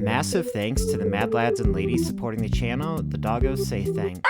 Massive thanks to the mad lads and ladies supporting the channel. The doggos say thanks.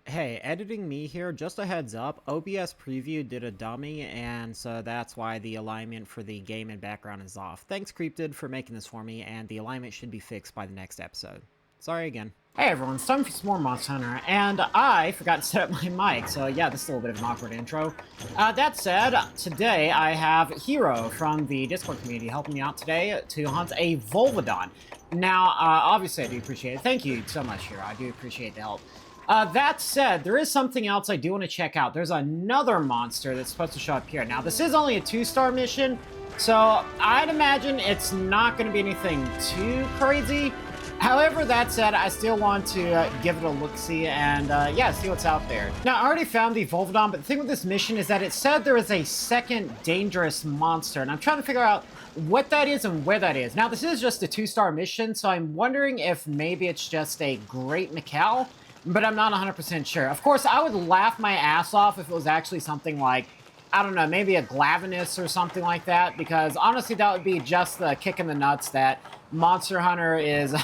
Hey, editing me here, just a heads up, OBS Preview did a dummy, and so that's why the alignment for the game and background is off. Thanks, Creepdid, for making this for me, and the alignment should be fixed by the next episode. Sorry again. Hey everyone, it's time for some more Monster Hunter, and I forgot to set up my mic, so yeah, this is a little bit of an awkward intro. That said, today I have Hero from the Discord community helping me out today to hunt a Volvodon. Now, obviously I do appreciate it. Thank you so much, Hero. I do appreciate the help. That said, there is something else I do want to check out. There's another monster that's supposed to show up here. Now, this is only a 2-star mission, so I'd imagine it's not going to be anything too crazy. However, that said, I still want to give it a look-see and, yeah, see what's out there. Now, I already found the Volvodon, but the thing with this mission is that it said there is a second dangerous monster, and I'm trying to figure out what that is and where that is. Now, this is just a 2-star mission, so I'm wondering if maybe it's just a Great Macau, but I'm not 100% sure. Of course, I would laugh my ass off if it was actually something like, I don't know, maybe a Glavenus or something like that, because honestly, that would be just the kick in the nuts that Monster Hunter is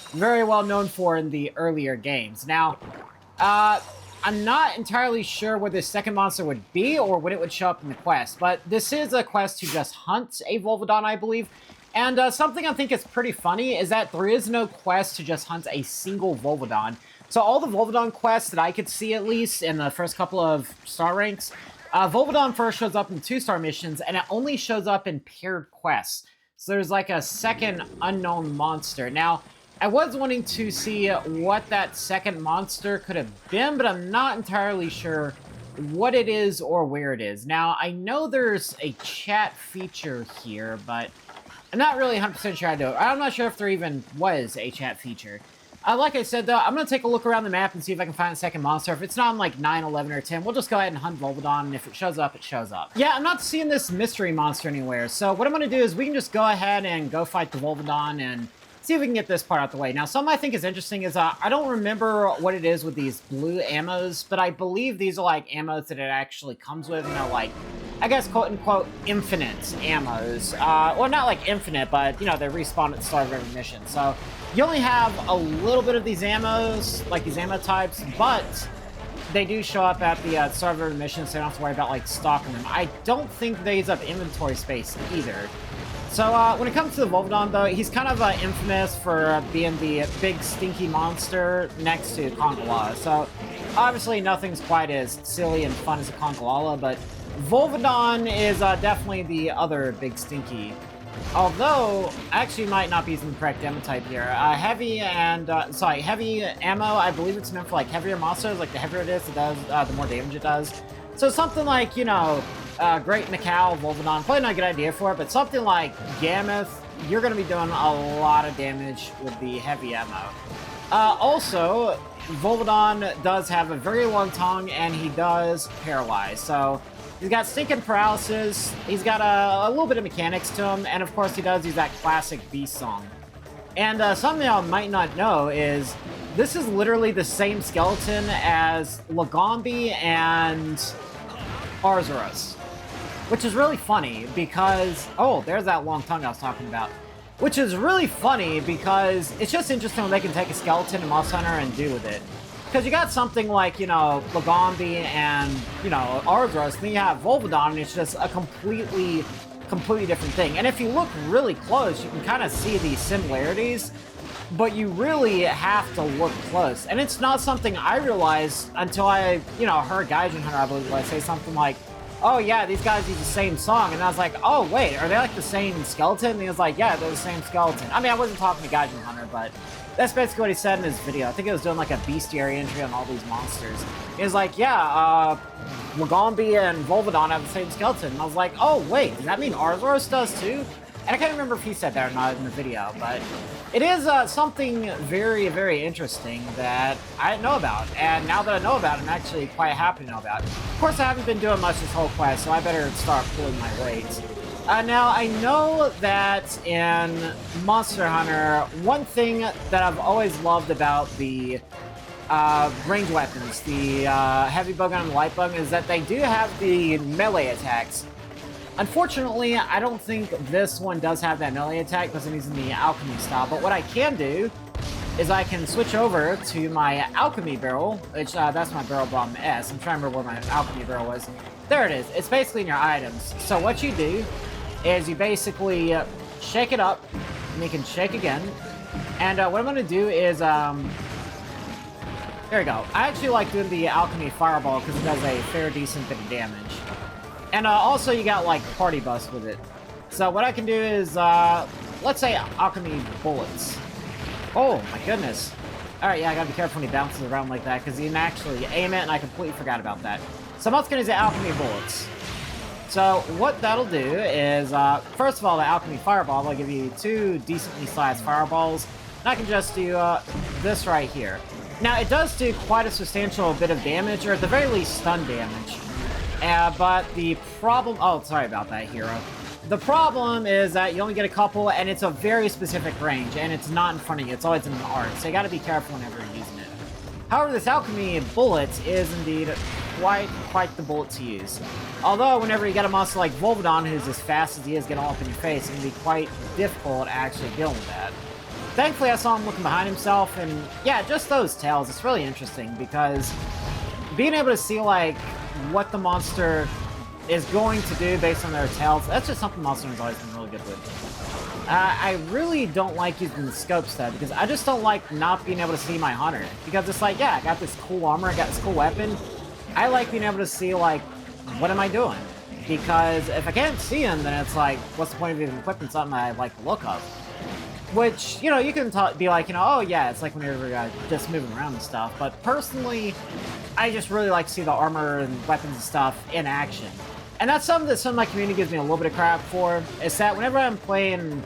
very well known for in the earlier games. Now, I'm not entirely sure where this second monster would be or when it would show up in the quest, but this is a quest to just hunt a Volvodon, I believe. And something I think is pretty funny is that there is no quest to just hunt a single Volvodon. So all the Volvodon quests that I could see, at least in the first couple of star ranks, Volvodon first shows up in 2-star missions, and it only shows up in paired quests. So there's like a second unknown monster. Now, I was wanting to see what that second monster could have been, but I'm not entirely sure what it is or where it is. Now, I know there's a chat feature here, but I'm not really 100% sure I do. I'm not sure if there even was a chat feature. Like I said, though, I'm going to take a look around the map and see if I can find a second monster. If it's not on, like, 9, 11, or 10, we'll just go ahead and hunt Volvodon, and if it shows up, it shows up. Yeah, I'm not seeing this mystery monster anywhere, so what I'm going to do is we can just go ahead and go fight the Volvodon and see if we can get this part out the way. Now, something I think is interesting is, I don't remember what it is with these blue ammos, but I believe these are, like, ammos that it actually comes with, and they're, like, I guess, quote-unquote, infinite ammos. Well, not, like, infinite, but, you know, they respawn at the start of every mission, so you only have a little bit of these ammos, like these ammo types, but they do show up at the start of every mission, so you don't have to worry about, like, stocking them. I don't think they use up inventory space either. So, when it comes to the Volvodon, though, he's kind of infamous for being the big stinky monster next to Congalala. So, obviously, nothing's quite as silly and fun as a Congalala, but Volvodon is definitely the other big stinky. Although, actually might not be using the correct ammo type here. Heavy ammo, I believe it's meant for, like, heavier monsters. Like, the heavier it is, the more damage it does. So something like, you know, Great Macau, Volvodon, probably not a good idea for it, but something like Gammoth, you're going to be doing a lot of damage with the heavy ammo. Also, Volvodon does have a very long tongue, and he does paralyze, so he's got stinking paralysis, he's got a little bit of mechanics to him, and of course he does use that classic beast song. And something y'all might not know is, this is literally the same skeleton as Lagombi and Arzuros. Which is really funny because, oh, there's that long tongue I was talking about. Which is really funny because it's just interesting when they can take a skeleton in Monster Hunter and do with it. Because you got something like, you know, Lagombi and, you know, Arzuros, and then you have Volvodon, and it's just a completely different thing. And if you look really close, you can kind of see these similarities, but you really have to look close. And it's not something I realized until I, you know, heard Gaijin Hunter, I believe, say something like, oh yeah, these guys use the same song, and I was like, oh wait, are they like the same skeleton? And he was like, yeah, they're the same skeleton. I mean, I wasn't talking to Gaijin Hunter, but that's basically what he said in his video. I think it was doing like a bestiary entry on all these monsters. He was like, yeah, Lagombi and Volvodon have the same skeleton. And I was like, oh wait, does that mean Arzuros does too? And I can't remember if he said that or not in the video, but it is something very, very interesting that I didn't know about. And now that I know about it, I'm actually quite happy to know about it. Of course, I haven't been doing much this whole quest, so I better start pulling my weight. Now, I know that in Monster Hunter, one thing that I've always loved about the ranged weapons, the heavy bowgun and the light bowgun, is that they do have the melee attacks. Unfortunately, I don't think this one does have that melee attack because I'm using the alchemy style, but what I can do is I can switch over to my alchemy barrel, which that's my barrel bomb S. I'm trying to remember where my alchemy barrel was. There it is. It's basically in your items. So what you do is you basically shake it up, and you can shake again. And what I'm going to do is, there we go. I actually like doing the alchemy fireball because it does a fair decent bit of damage. And also you got like party bust with it. So what I can do is, let's say alchemy bullets. Oh my goodness. Alright, yeah, I gotta be careful when he bounces around like that because he can actually aim it and I completely forgot about that. So I'm also gonna use the alchemy bullets. So what that'll do is, first of all, the alchemy fireball will give you 2 decently sized fireballs. And I can just do this right here. Now it does do quite a substantial bit of damage, or at the very least stun damage. But the problem... Oh, sorry about that, hero. The problem is that you only get a couple, and it's a very specific range, and it's not in front of you. It's always in an arc, so you gotta be careful whenever you're using it. However, this alchemy bullet is indeed quite the bullet to use. Although, whenever you get a monster like Volvidon, who's as fast as he is getting all up in your face, it can be quite difficult actually dealing with that. Thankfully, I saw him looking behind himself, and yeah, just those tails, it's really interesting, because being able to see, like, what the monster is going to do based on their tails, that's just something Monster Hunter's always been really good with. I really don't like using the scope stud, because I just don't like not being able to see my hunter. Because it's like, yeah, I got this cool armor, I got this cool weapon. I like being able to see, like, what am I doing? Because if I can't see him, then it's like, what's the point of even equipping something I like the look of? Which, you know, you can be like, you know, oh yeah, it's like whenever you're just moving around and stuff. But personally, I just really like to see the armor and weapons and stuff in action. And that's something that some of my community gives me a little bit of crap for, is that whenever I'm playing,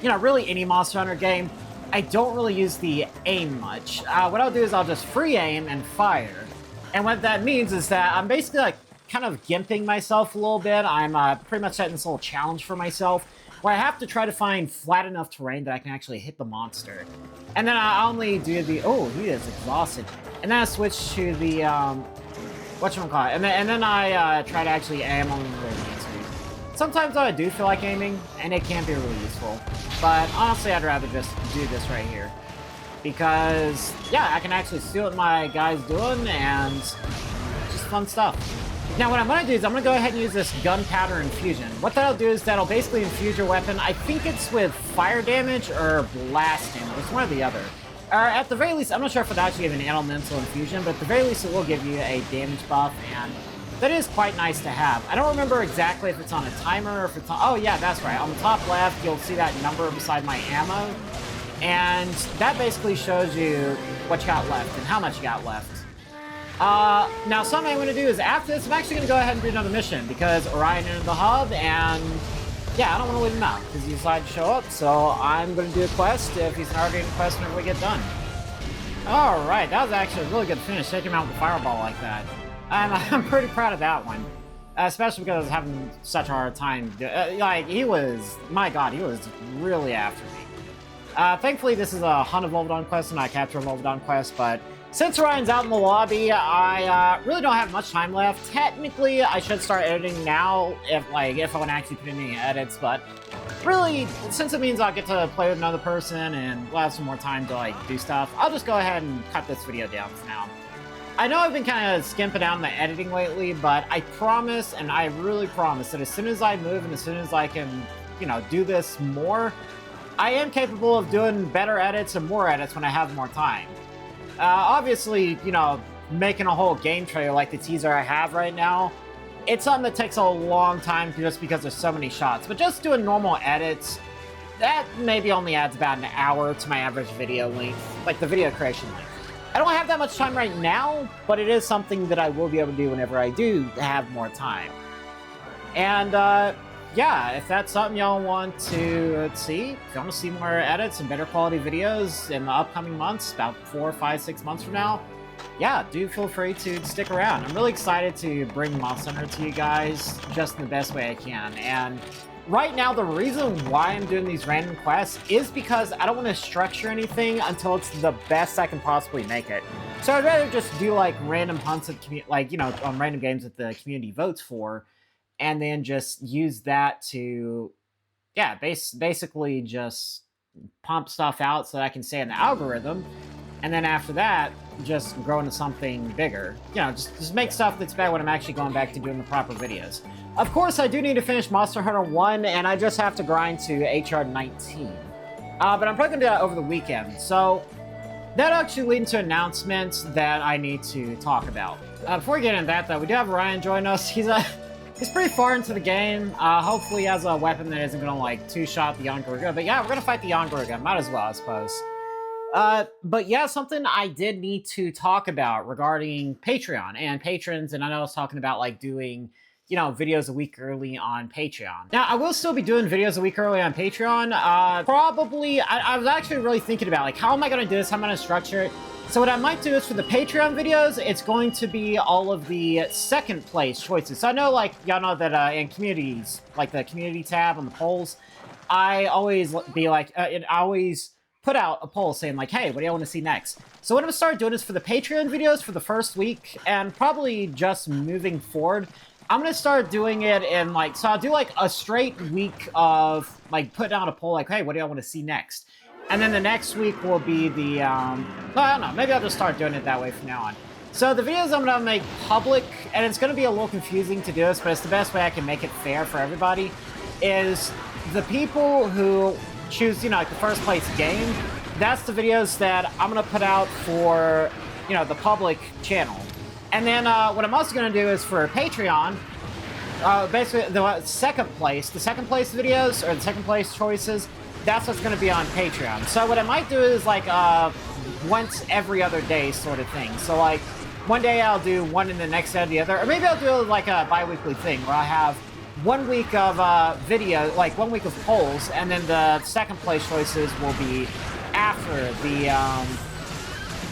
you know, really any Monster Hunter game, I don't really use the aim much. What I'll do is I'll just free aim and fire. And what that means is that I'm basically like kind of gimping myself a little bit. I'm pretty much setting this little challenge for myself, where I have to try to find flat enough terrain that I can actually hit the monster. And then I only do the... Oh, he is exhausted. And then I switch to the, whatchamacallit. And then I try to actually aim on the really needs to. Sometimes I do feel like aiming, and it can be really useful. But honestly, I'd rather just do this right here. Because, yeah, I can actually see what my guy's doing, and just fun stuff. Now, what I'm going to do is I'm going to go ahead and use this gunpowder infusion. What that'll do is that'll basically infuse your weapon. I think it's with fire damage or blast damage. It's one or the other. Or at the very least, I'm not sure if it'll actually give an elemental infusion, but at the very least it will give you a damage buff, and that is quite nice to have. I don't remember exactly if it's on a timer or if it's on... Oh, yeah, that's right. On the top left, you'll see that number beside my ammo, and that basically shows you what you got left and how much you got left. Now something I'm going to do is after this, I'm actually going to go ahead and do another mission, because Orion entered the hub, and yeah, I don't want to leave him out, because he decided to show up, so I'm going to do a quest if he's not already a quest whenever we get done. Alright, that was actually a really good finish, taking him out with a fireball like that. And I'm pretty proud of that one. Especially because I was having such a hard time. Like, he was... My god, he was really after me. Thankfully, this is a Hunt of Volvidon quest and not a Capture of Volvidon quest, but since Ryan's out in the lobby, I really don't have much time left. Technically, I should start editing now if I want to actually put in any edits, but really, since it means I'll get to play with another person and we'll have some more time to, like, do stuff, I'll just go ahead and cut this video down for now. I know I've been kind of skimping out on the editing lately, but I promise, and I really promise, that as soon as I move and as soon as I can, you know, do this more, I am capable of doing better edits and more edits when I have more time. Obviously, you know, making a whole game trailer like the teaser I have right now, it's something that takes a long time just because there's so many shots. But just doing normal edits, that maybe only adds about an hour to my average video length, like the video creation length. I don't have that much time right now, but it is something that I will be able to do whenever I do have more time. And, yeah, if that's something y'all want to see, if you want to see more edits and better quality videos in the upcoming months, about 4, 5, 6 months from now, yeah, do feel free to stick around. I'm really excited to bring Monster Hunter to you guys just in the best way I can. And right now, the reason why I'm doing these random quests is because I don't want to structure anything until it's the best I can possibly make it. So I'd rather just do, like, random hunts of, like, you know, on random games that the community votes for, and then just use that to, yeah, basically just pump stuff out so that I can stay in the algorithm. And then after that, just grow into something bigger. You know, just make stuff that's better when I'm actually going back to doing the proper videos. Of course, I do need to finish Monster Hunter 1, and I just have to grind to HR 19. But I'm probably going to do that over the weekend. So that actually leads to announcements that I need to talk about. Before we get into that, though, we do have Ryan join us. He's pretty far into the game. Hopefully he has a weapon that isn't going to, like, two-shot the Yangaruga. But yeah, we're going to fight the Yangaruga. Might as well, I suppose. But yeah, something I did need to talk about regarding Patreon and patrons, and I know I was talking about, like, doing, you know, videos a week early on Patreon. Now, I will still be doing videos a week early on Patreon. Probably, I was actually really thinking about, like, how am I going to do this? How am I going to structure it? So what I might do is for the Patreon videos, it's going to be all of the second place choices. So I know, like, y'all know that in communities, like the community tab on the polls, I always be like, I always put out a poll saying, like, hey, what do you want to see next? So what I'm going to start doing is for the Patreon videos for the first week, and probably just moving forward, I'm going to start doing it in, like, so I'll do, like, a straight week of, like, putting out a poll, like, hey, what do I want to see next? And then the next week will be the, I don't know, maybe I'll just start doing it that way from now on. So the videos I'm going to make public, and it's going to be a little confusing to do this, but it's the best way I can make it fair for everybody, is the people who choose, you know, like the first place game, that's the videos that I'm going to put out for, you know, the public channel. And then what I'm also going to do is for Patreon, basically the second place videos, or the second place choices, that's what's going to be on Patreon. So what I might do is like once every other day sort of thing. So like one day I'll do one and the next day the other, or maybe I'll do like a bi-weekly thing where I have 1 week of video, like 1 week of polls, and then the second place choices will be after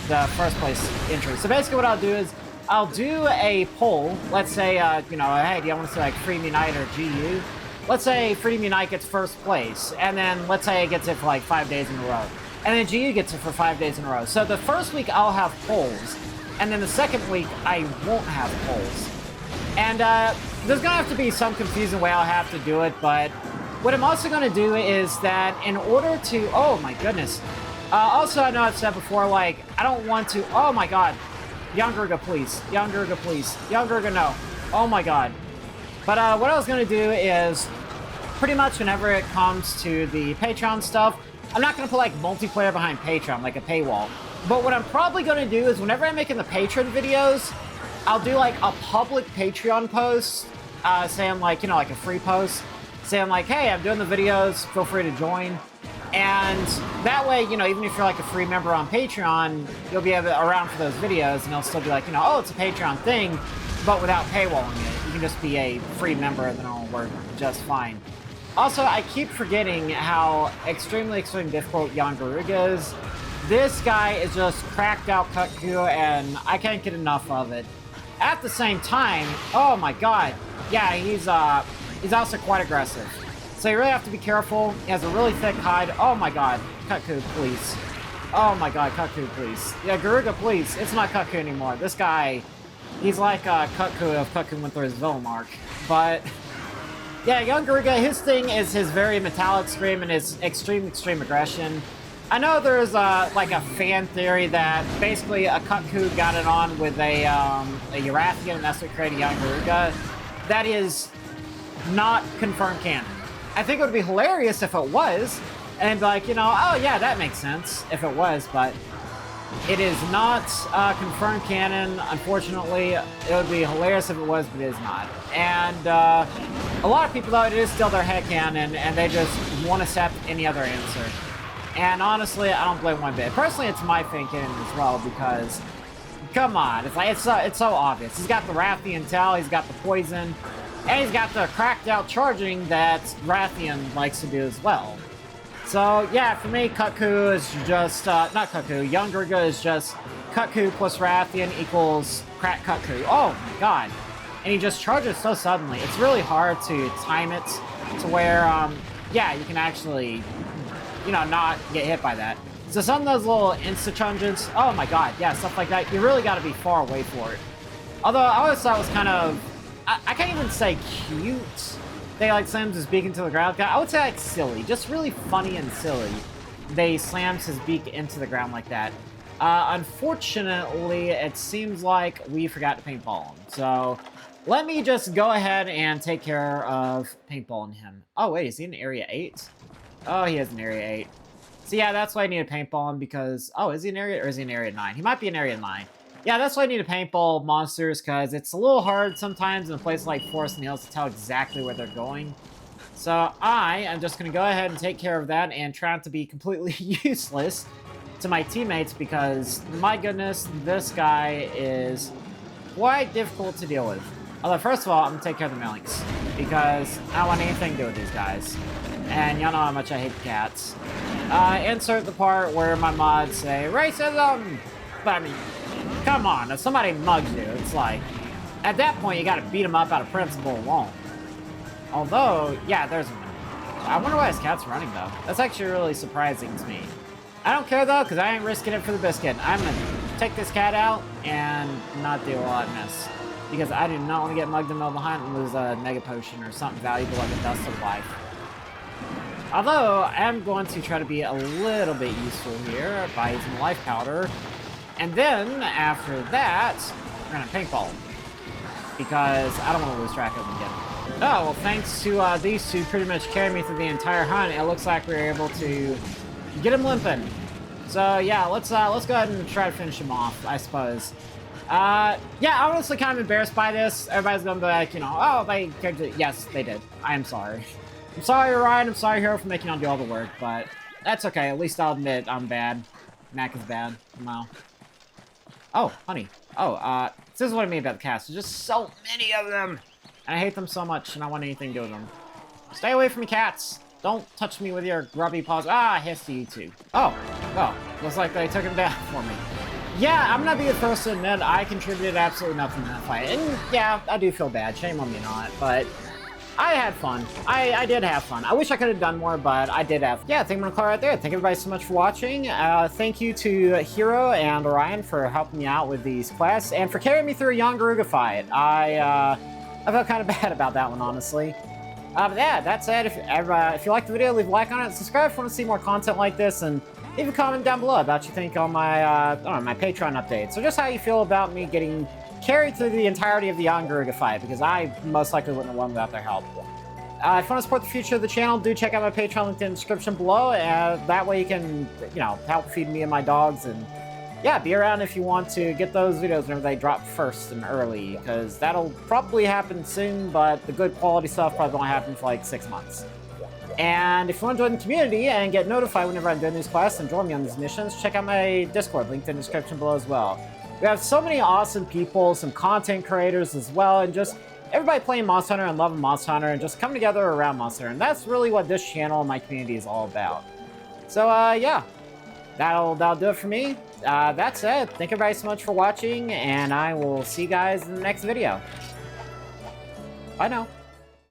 the first place entry. So basically what I'll do is I'll do a poll. Let's say, you know, hey, do you want to see like Freedom Unite or GU? Let's say Freedom Unite gets first place, and then let's say it gets it for like 5 days in a row. And then GU gets it for 5 days in a row. So the first week I'll have polls, and then the second week I won't have polls. And there's going to have to be some confusing way I'll have to do it, but what I'm also going to do is that in order to... Oh my goodness. Also, I know I've said before, like, I don't want to... Oh my god. Yangaruga, please. Yangaruga, please. Yangaruga, no. Oh my god. But what I was going to do is, pretty much whenever it comes to the Patreon stuff, I'm not going to put, like, multiplayer behind Patreon, like a paywall. But what I'm probably going to do is, whenever I'm making the Patreon videos, I'll do, like, a public Patreon post, saying, like, you know, like a free post, saying, like, hey, I'm doing the videos, feel free to join. And that way, you know, even if you're, like, a free member on Patreon, you'll be around for those videos, and it'll still be like, you know, oh, it's a Patreon thing, but without paywalling it. You can just be a free member, and then it'll work just fine. Also, I keep forgetting how extremely difficult Yangaruga is. This guy is just cracked out Kutku, and I can't get enough of it. At the same time, oh my god, yeah, he's also quite aggressive. So you really have to be careful. He has a really thick hide. Oh my god, Kutku, please. Oh my god, Kutku, please. Yeah, Garuga, please. It's not Kutku anymore. This guy, he's like Kutku if Kutku went through his villain arc. But yeah, young Garuga, his thing is his very metallic scream and his extreme aggression. I know there's like a fan theory that basically a Kutku got it on with a Urathian, and that's what created Yangaruga. That is not confirmed canon. I think it would be hilarious if it was, and be like, you know, oh yeah, that makes sense if it was, but it is not confirmed canon, unfortunately. It would be hilarious if it was, but it is not. And a lot of people, though, it is still their headcanon, and they just won't accept any other answer. And honestly, I don't blame one bit. Personally, it's my thinking as well, because, come on, it's like it's so obvious. He's got the Rathian Tell, he's got the poison, and he's got the cracked out charging that Rathian likes to do as well. So yeah, for me, Kutku is just not Kutku. Yangaruga is just Kutku plus Rathian equals crack Kutku. Oh my god! And he just charges so suddenly. It's really hard to time it to where yeah, you can actually, you know, not get hit by that. So some of those little insta-charges, oh my god, yeah, stuff like that, you really got to be far away for it. Although I always thought it was kind of I can't even say cute. They like slams his beak into the ground. I would say like silly, just really funny and silly. They slams his beak into the ground like that. Unfortunately, it seems like we forgot to paintball him. So let me just go ahead and take care of paintballing him. Oh wait, is he in area 8? Oh, he is in area 8. So yeah, that's why I need to paintball him because... Oh, is he in area... or is he in area 9? He might be in area 9. Yeah, that's why I need to paintball monsters, because it's a little hard sometimes in a place like Forest and Hills to tell exactly where they're going. So I am just going to go ahead and take care of that and try not to be completely useless to my teammates, because, my goodness, this guy is quite difficult to deal with. Although, first of all, I'm going to take care of the Millings, because I don't want anything to do with these guys. And y'all know how much I hate the cats. Insert the part where my mods say, racism! But I mean, come on, if somebody mugs you, it's like, at that point, you gotta beat them up out of principle alone. Although, yeah, there's... I wonder why his cat's running, though. That's actually really surprising to me. I don't care, though, because I ain't risking it for the biscuit. I'm gonna take this cat out and not do a lot of mess. Because I do not want to get mugged in the middle of the hunt and lose a mega potion or something valuable like a dust of life. Although, I am going to try to be a little bit useful here by using life powder. And then, after that, we're going to paintball him. Because I don't want to lose track of him again. Oh, well, thanks to these two pretty much carrying me through the entire hunt, it looks like we were able to get him limping. So, yeah, let's go ahead and try to finish him off, I suppose. Yeah, I'm honestly kind of embarrassed by this. Everybody's going to be like, you know, oh, they... Yes, they did. I am sorry. I'm sorry, Ryan. I'm sorry, Hero, for making y'all do all the work, but that's okay. At least I'll admit I'm bad. Mac is bad. Wow. Oh, honey. Oh, this is what I mean about the cats. There's just so many of them. And I hate them so much, and I don't want anything to do with them. Stay away from me, cats. Don't touch me with your grubby paws. Ah, hiss to you too. Oh, well, looks like they took him down for me. Yeah, I'm gonna be the first to admit I contributed absolutely nothing to that fight. And yeah, I do feel bad. Shame on me not, but... I had fun. I did have fun. I wish I could have done more, but I did have fun. Yeah, I think I'm gonna call it right there. Thank everybody so much for watching. Thank you to Hero and Orion for helping me out with these quests, and for carrying me through a young Garuga fight. I felt kind of bad about that one, honestly. But yeah, that said, if you liked the video, leave a like on it, subscribe if you want to see more content like this, and leave a comment down below about what you think on my, I don't know, my Patreon updates, or just how you feel about me getting carried through the entirety of the Garuga fight, because I most likely wouldn't have won without their help. If you want to support the future of the channel, do check out my Patreon link in the description below. That way you can, you know, help feed me and my dogs, and yeah, be around if you want to get those videos whenever they drop first and early, because that'll probably happen soon, but the good quality stuff probably won't happen for like 6 months. And if you want to join the community and get notified whenever I'm doing these quests and join me on these missions, check out my Discord, linked in the description below as well. We have so many awesome people, some content creators as well, and just everybody playing Monster Hunter and loving Monster Hunter and just coming together around Monster Hunter. And that's really what this channel and my community is all about. So, yeah, that'll do it for me. That said, thank everybody so much for watching, and I will see you guys in the next video. Bye now.